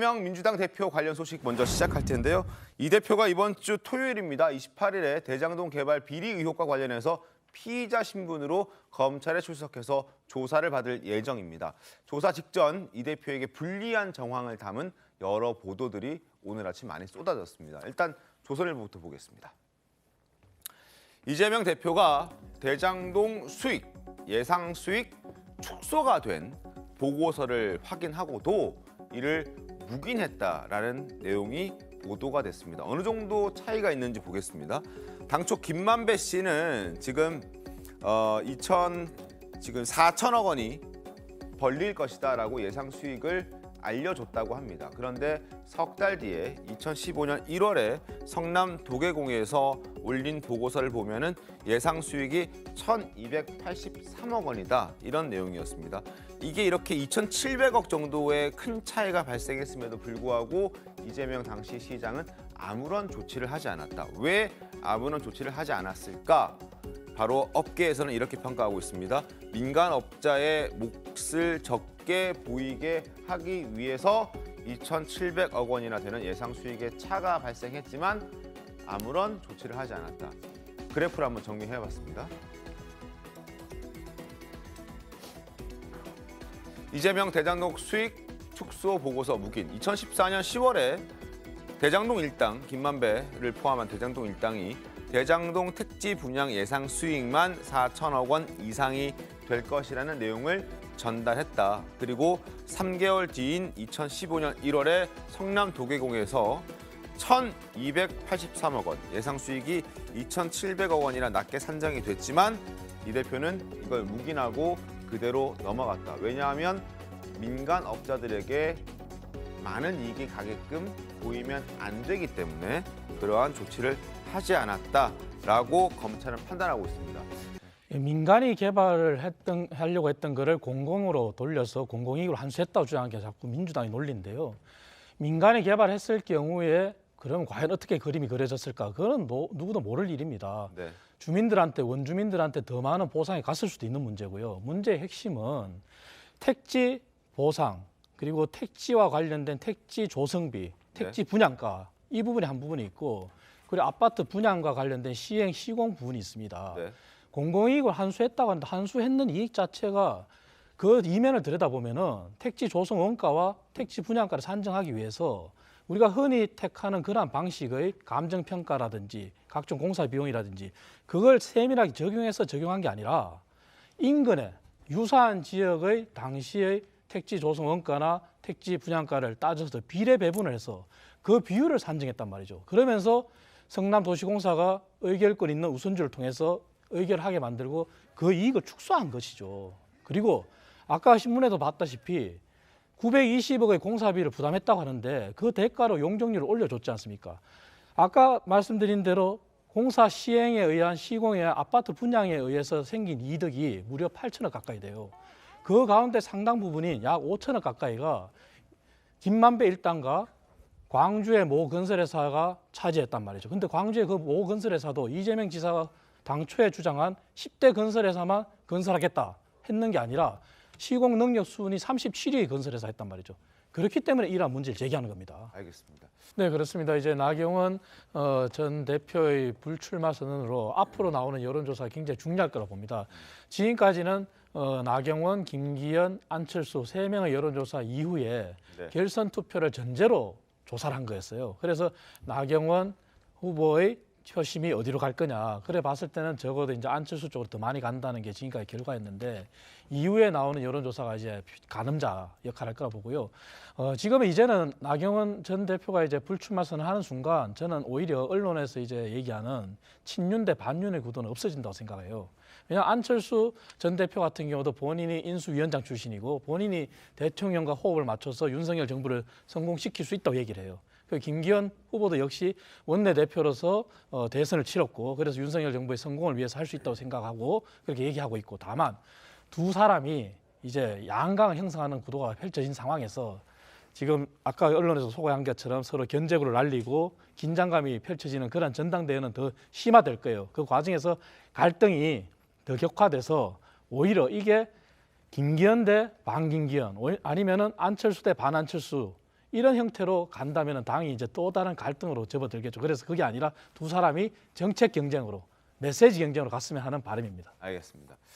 이재명 민주당 대표 관련 소식 먼저 시작할 텐데요. 이 대표가 이번 주 토요일입니다. 28일에 대장동 개발 비리 의혹과 관련해서 피의자 신분으로 검찰에 출석해서 조사를 받을 예정입니다. 조사 직전 이 대표에게 불리한 정황을 담은 여러 보도들이 오늘 아침 많이 쏟아졌습니다. 일단 조선일보부터 보겠습니다. 이재명 대표가 대장동 수익, 예상 수익 축소가 된 보고서를 확인하고도 이를 묵인했다라는 내용이 보도가 됐습니다. 어느 정도 차이가 있는지 보겠습니다. 당초 김만배 씨는 지금 4천억 원이 벌릴 것이다라고 예상 수익을 알려줬다고 합니다. 그런데 석 달 뒤에 2015년 1월에 성남 도계공에서 올린 보고서를 보면은 예상 수익이 1,283억 원이다 이런 내용이었습니다. 이게 이렇게 2,700억 정도의 큰 차이가 발생했음에도 불구하고 이재명 당시 시장은 아무런 조치를 하지 않았다. 왜 아무런 조치를 하지 않았을까? 바로 업계에서는 이렇게 평가하고 있습니다. 민간업자의 몫을 적게 보이게 하기 위해서 2,700억 원이나 되는 예상 수익의 차가 발생했지만 아무런 조치를 하지 않았다. 그래프를 한번 정리해봤습니다. 이재명 대장동 수익 축소 보고서 묵인. 2014년 10월에 대장동 일당, 김만배를 포함한 대장동 일당이 대장동 택지 분양 예상 수익만 4천억 원 이상이 될 것이라는 내용을 전달했다. 그리고 3개월 뒤인 2015년 1월에 성남 도계공에서 1,283억 원, 예상 수익이 2,700억 원이나 낮게 산정이 됐지만 이 대표는 이걸 묵인하고 그대로 넘어갔다. 왜냐하면 민간업자들에게 많은 이익이 가게끔 보이면 안 되기 때문에 그러한 조치를 하지 않았다라고 검찰은 판단하고 있습니다. 민간이 개발을 하려고 했던 거를 공공으로 돌려서 공공이익으로 환수했다고 주장하는 게 자꾸 민주당이 논리인데요. 민간이 개발했을 경우에 그럼 과연 어떻게 그림이 그려졌을까? 그건 누구도 모를 일입니다. 네. 주민들한테, 원주민들한테 더 많은 보상이 갔을 수도 있는 문제고요. 문제의 핵심은 택지 보상, 그리고 택지와 관련된 택지 조성비, 택지 분양가 이 부분이 한 부분이 있고 그리고 아파트 분양과 관련된 시행, 시공 부분이 있습니다. 네. 공공이익을 환수했다고 하는데 환수했는 이익 자체가 그 이면을 들여다보면은 택지 조성 원가와 택지 분양가를 산정하기 위해서 우리가 흔히 택하는 그러한 방식의 감정평가라든지 각종 공사 비용이라든지 그걸 세밀하게 적용한 게 아니라 인근에 유사한 지역의 당시의 택지 조성 원가나 택지 분양가를 따져서 비례 배분을 해서 그 비율을 산정했단 말이죠. 그러면서 성남도시공사가 의결권 있는 우선주를 통해서 의결하게 만들고 그 이익을 축소한 것이죠. 그리고 아까 신문에도 봤다시피 920억의 공사비를 부담했다고 하는데 그 대가로 용적률을 올려줬지 않습니까? 아까 말씀드린 대로 공사 시행에 의한 시공의 아파트 분양에 의해서 생긴 이득이 무려 8천억 가까이 돼요. 그 가운데 상당 부분이 약 5천억 가까이가 김만배 일당과 광주의 모 건설회사가 차지했단 말이죠. 근데 광주의 그 모 건설회사도 이재명 지사가 당초에 주장한 10대 건설회사만 건설하겠다 했는 게 아니라 시공 능력 순위 37위의 건설회사 했단 말이죠. 그렇기 때문에 이러한 문제를 제기하는 겁니다. 알겠습니다. 네, 그렇습니다. 이제 나경원 전 대표의 불출마 선언으로 앞으로 나오는 여론조사가 굉장히 중요할 거라 봅니다. 지금까지는 나경원, 김기현, 안철수 3명의 여론조사 이후에 네. 결선 투표를 전제로 조사를 한 거였어요. 그래서 나경원 후보의 표심이 어디로 갈 거냐. 그래 봤을 때는 적어도 이제 안철수 쪽으로 더 많이 간다는 게 지금까지 결과였는데 이후에 나오는 여론조사가 이제 가늠자 역할을 할 거라 보고요. 지금은 이제는 나경원 전 대표가 이제 불출마 선언하는 순간 저는 오히려 언론에서 이제 얘기하는 친윤 대 반윤의 구도는 없어진다고 생각해요. 왜냐하면 안철수 전 대표 같은 경우도 본인이 인수위원장 출신이고 본인이 대통령과 호흡을 맞춰서 윤석열 정부를 성공시킬 수 있다고 얘기를 해요. 김기현 후보도 역시 원내대표로서 대선을 치렀고 그래서 윤석열 정부의 성공을 위해서 할 수 있다고 생각하고 그렇게 얘기하고 있고 다만 두 사람이 이제 양강을 형성하는 구도가 펼쳐진 상황에서 지금 아까 언론에서 소개한 것처럼 서로 견제구를 날리고 긴장감이 펼쳐지는 그런 전당대회는 더 심화될 거예요. 그 과정에서 갈등이 더 격화돼서 오히려 이게 김기현 대 반김기현 아니면은 안철수 대 반안철수 이런 형태로 간다면 당이 이제 또 다른 갈등으로 접어들겠죠. 그래서 그게 아니라 두 사람이 정책 경쟁으로 메시지 경쟁으로 갔으면 하는 바람입니다. 알겠습니다.